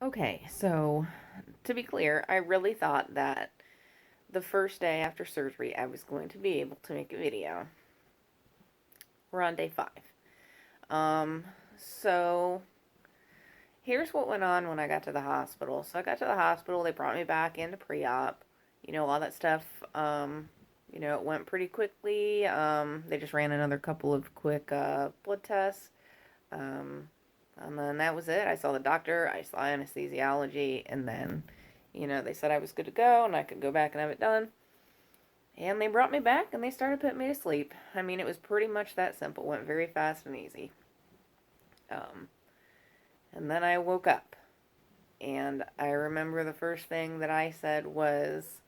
Okay, so to be clear, I really thought that the first day after surgery I was going to be able to make a video. We're on day 5. Um, so here's what went on when I got to the hospital. So I got to the hospital, they brought me back into pre-op, all that stuff. It went pretty quickly. They just ran another couple of quick blood tests. Um, and then that was it. I saw the doctor, I saw anesthesiology, and then, they said I was good to go and I could go back and have it done. And they brought me back and they started putting me to sleep. I mean, it was pretty much that simple. It went very fast and easy. Um, and then I woke up. And I remember the first thing that I said was,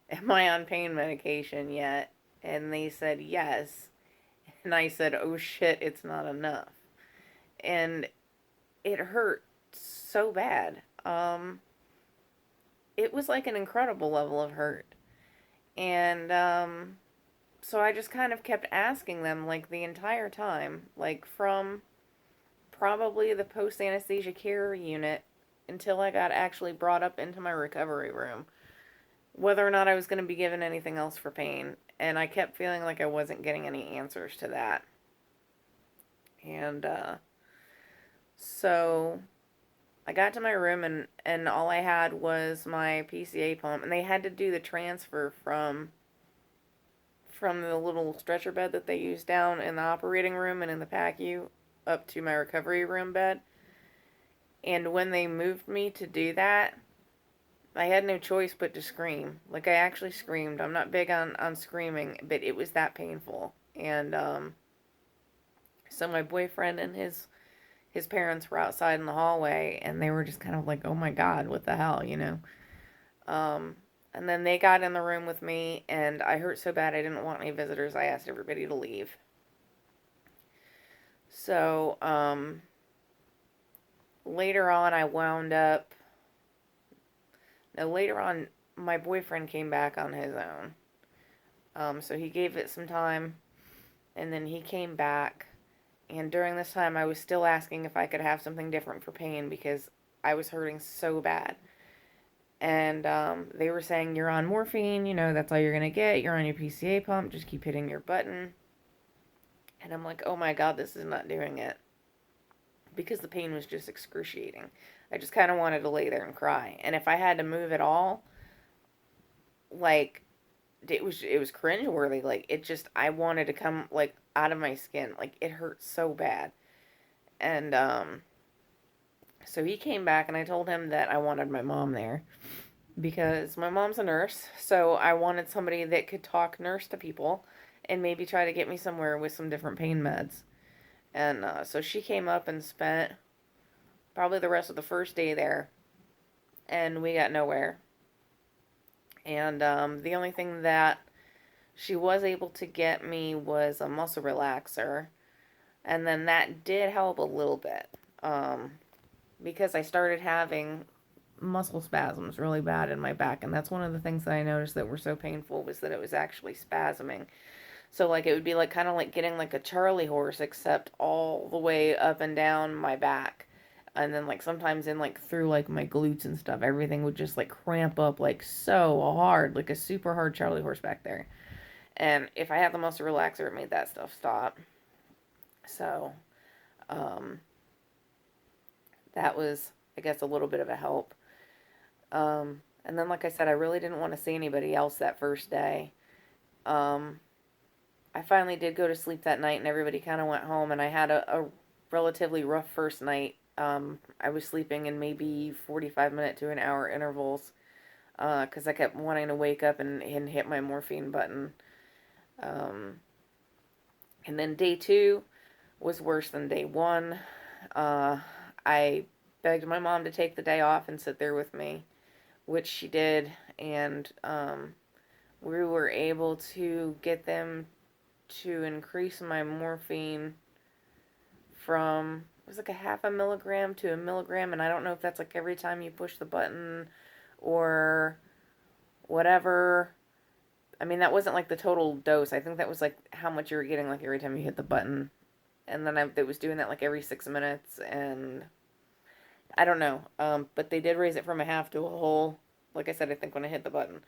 "Am I on pain medication yet?" And they said, "Yes." And I said, "Oh shit, it's not enough." And it hurt so bad. It was like an incredible level of hurt. And so I just kind of kept asking them, like, the entire time, like, from probably the post anesthesia care unit until I got actually brought up into my recovery room, whether or not I was going to be given anything else for pain. And I kept feeling like I wasn't getting any answers to that. And so I got to my room, and all I had was my PCA pump. And they had to do the transfer from the little stretcher bed that they use down in the operating room and in the PACU up to my recovery room bed. And when they moved me to do that, I had no choice but to scream. Like, I actually screamed. I'm not big on screaming, but it was that painful. And so my boyfriend and his parents were outside in the hallway, and they were just kind of like, "Oh my God, what the hell?" Um, and then they got in the room with me, and I hurt so bad I didn't want any visitors. I asked everybody to leave. So, later on, I wound up. Now, later on, my boyfriend came back on his own. So he gave it some time, and then he came back. And during this time, I was still asking if I could have something different for pain because I was hurting so bad. And they were saying, "You're on morphine, that's all you're going to get. You're on your PCA pump, just keep hitting your button." And I'm like, "Oh my God, this is not doing it." Because the pain was just excruciating. I just kind of wanted to lay there and cry. And if I had to move at all, like, it was cringeworthy. Like, it just, I wanted to come, like, out of my skin. Like, it hurt so bad. And so he came back, and I told him that I wanted my mom there because my mom's a nurse. So I wanted somebody that could talk nurse to people and maybe try to get me somewhere with some different pain meds. And so she came up and spent probably the rest of the first day there, and we got nowhere. And the only thing that she was able to get me was a muscle relaxer, and then that did help a little bit, because I started having muscle spasms really bad in my back, and that's one of the things that I noticed that were so painful was that it was actually spasming. So, like, it would be like kind of like getting like a Charlie horse, except all the way up and down my back. And then, like, sometimes in like through like my glutes and stuff, everything would just like cramp up like so hard, like a super hard Charlie horse back there. And if I had the muscle relaxer, it made that stuff stop. So, um, that was, I guess, a little bit of a help. And then, like I said, I really didn't want to see anybody else that first day. Um, I finally did go to sleep that night, and everybody kind of went home, and I had a relatively rough first night. I was sleeping in maybe 45-minute to an hour intervals because I kept wanting to wake up and hit my morphine button. Um, and then day 2 was worse than day 1. Uh, I begged my mom to take the day off and sit there with me, which she did, and we were able to get them to increase my morphine from, it was like a half a milligram to a milligram, and I don't know if that's like every time you push the button or whatever. I mean, that wasn't like the total dose. I think that was like how much you were getting like every time you hit the button. And then it was doing that like every 6 minutes, and I don't know. But they did raise it from a half to a whole. Like I said, I think when I hit the button.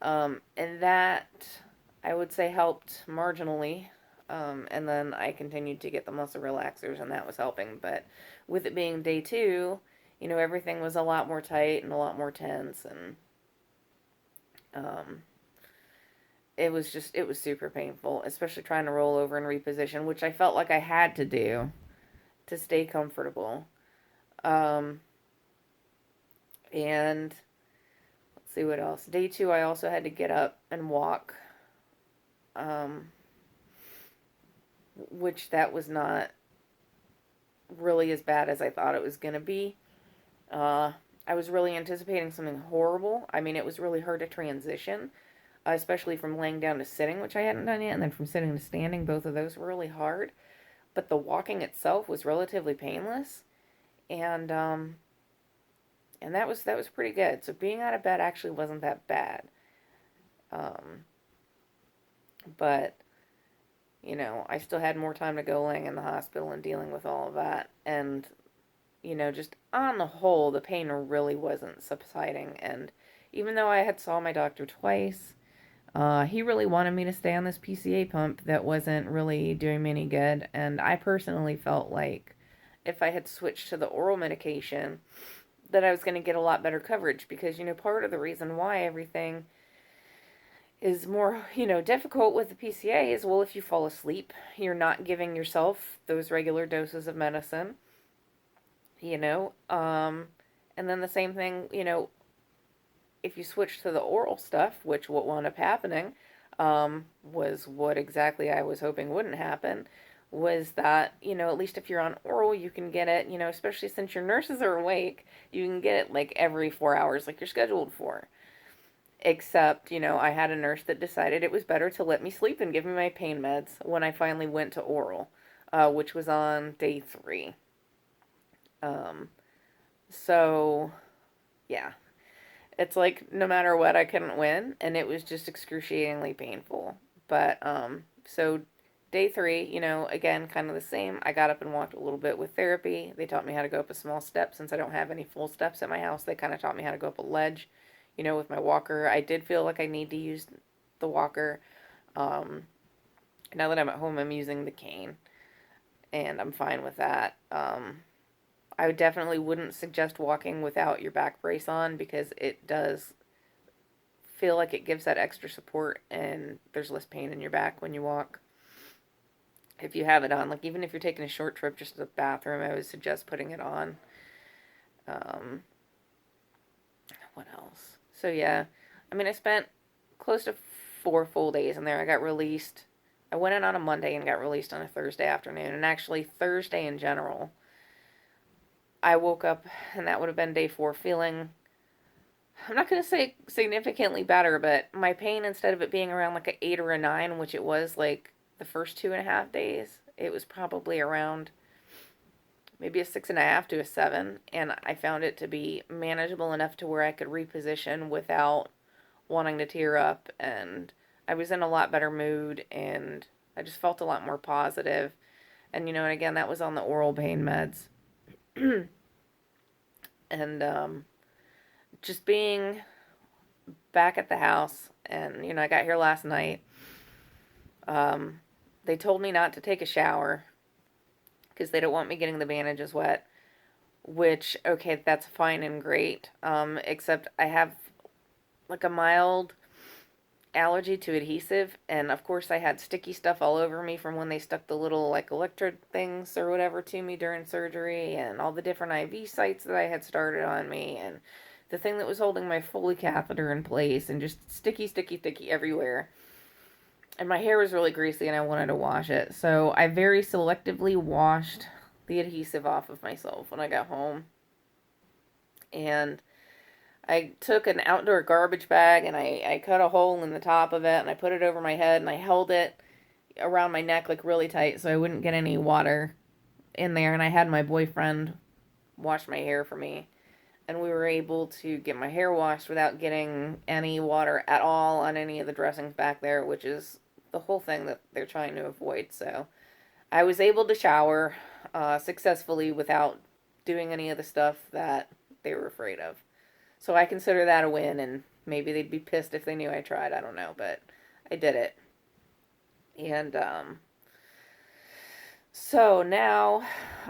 And that I would say helped marginally. And then I continued to get the muscle relaxers, and that was helping. But with it being day two, everything was a lot more tight and a lot more tense, and um, it was super painful, especially trying to roll over and reposition, which I felt like I had to do to stay comfortable. Um, and let's see what else. Day two, I also had to get up and walk, um, which that was not really as bad as I thought it was going to be. Uh, I was really anticipating something horrible. I mean, it was really hard to transition, especially from laying down to sitting, which I hadn't done yet, and then from sitting to standing. Both of those were really hard. But the walking itself was relatively painless, and that was pretty good. So being out of bed actually wasn't that bad. Um, but I still had more time to go laying in the hospital and dealing with all of that, and just on the whole, the pain really wasn't subsiding. And even though I had saw my doctor twice, he really wanted me to stay on this PCA pump that wasn't really doing me any good. And I personally felt like if I had switched to the oral medication, that I was going to get a lot better coverage because, part of the reason why everything is more, difficult with the PCA is, well, if you fall asleep, you're not giving yourself those regular doses of medicine, you know. And then the same thing, if you switch to the oral stuff, which what wound up happening, was what exactly I was hoping wouldn't happen, was that, at least if you're on oral, you can get it, especially since your nurses are awake, you can get it like every 4 hours, like you're scheduled for. Except, I had a nurse that decided it was better to let me sleep and give me my pain meds when I finally went to oral, which was on day 3. Um, so, yeah. It's like no matter what, I couldn't win, and it was just excruciatingly painful. But so day 3, again, kind of the same. I got up and walked a little bit with therapy. They taught me how to go up a small step since I don't have any full steps at my house. They kind of taught me how to go up a ledge, with my walker. I did feel like I need to use the walker. Um, Now that I'm at home, I'm using the cane, and I'm fine with that. I definitely wouldn't suggest walking without your back brace on because it does feel like it gives that extra support and there's less pain in your back when you walk. If you have it on, like even if you're taking a short trip just to the bathroom, I would suggest putting it on. Um, what else? So yeah, I mean, I spent close to 4 full days in there. I got released. I went in on a Monday and got released on a Thursday afternoon. And actually, Thursday in general, I woke up, and that would have been day 4, feeling, I'm not going to say significantly better, but my pain, instead of it being around like an 8 or a 9, which it was like the first 2.5 days, it was probably around maybe a 6.5 to a 7. And I found it to be manageable enough to where I could reposition without wanting to tear up. And I was in a lot better mood, and I just felt a lot more positive. And, and again, that was on the oral pain meds. And just being back at the house, and I got here last night. They told me not to take a shower because they don't want me getting the bandages wet, which, okay, that's fine and great. Except I have like a mild allergy to adhesive, and of course I had sticky stuff all over me from when they stuck the little like electrode things or whatever to me during surgery, and all the different IV sites that I had started on me, and the thing that was holding my Foley catheter in place, and just sticky, sticky, sticky everywhere. And my hair was really greasy, and I wanted to wash it, so I very selectively washed the adhesive off of myself when I got home. And I took an outdoor garbage bag and I cut a hole in the top of it, and I put it over my head, and I held it around my neck like really tight so I wouldn't get any water in there. And I had my boyfriend wash my hair for me, and we were able to get my hair washed without getting any water at all on any of the dressings back there, which is the whole thing that they're trying to avoid. So I was able to shower successfully without doing any of the stuff that they were afraid of. So I consider that a win, and maybe they'd be pissed if they knew I tried. I don't know, but I did it. And so now,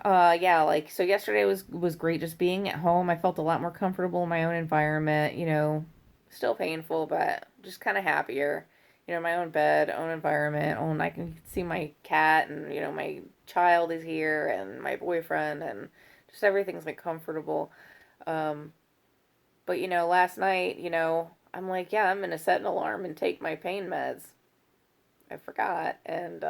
yeah, like so yesterday was great just being at home. I felt a lot more comfortable in my own environment. Still painful, but just kind of happier. My own bed, own environment, own. I can see my cat, and my child is here, and my boyfriend, and just everything's like comfortable. Um, but last night, I'm like, yeah, I'm gonna set an alarm and take my pain meds. I forgot, and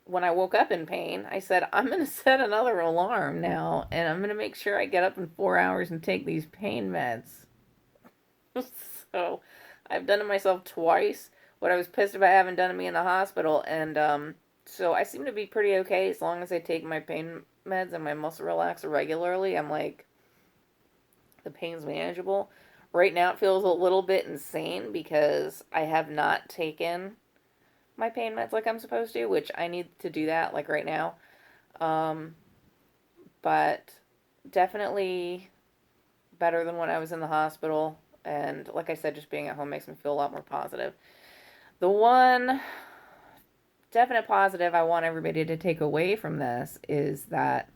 when I woke up in pain, I said, I'm going to set another alarm now, and I'm going to make sure I get up in 4 hours and take these pain meds. So I've done it myself twice. What I was pissed about having done to me in the hospital, and so I seem to be pretty okay as long as I take my pain meds and my muscle relaxer regularly. I'm like, the pain's manageable. Right now it feels a little bit insane because I have not taken my pain meds like I'm supposed to, which I need to do that like right now. Um, but definitely better than when I was in the hospital. And like I said, just being at home makes me feel a lot more positive. The one definite positive I want everybody to take away from this is that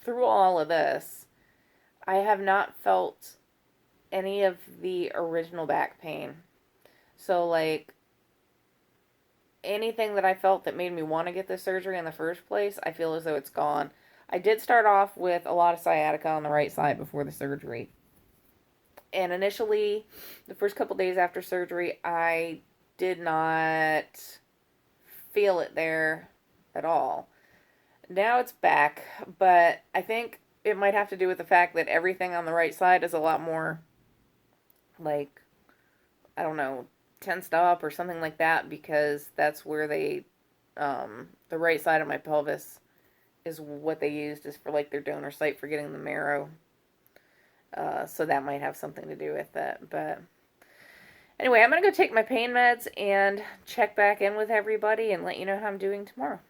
through all of this, I have not felt any of the original back pain. So, like, anything that I felt that made me want to get this surgery in the first place, I feel as though it's gone. I did start off with a lot of sciatica on the right side before the surgery. And initially, the first couple days after surgery, I did not feel it there at all. Now it's back, but I think it might have to do with the fact that everything on the right side is a lot more, like, I don't know, tensed up or something like that, because that's where the right side of my pelvis is what they used is for like their donor site for getting the marrow. So that might have something to do with it. But anyway, I'm going to go take my pain meds and check back in with everybody and let you know how I'm doing tomorrow.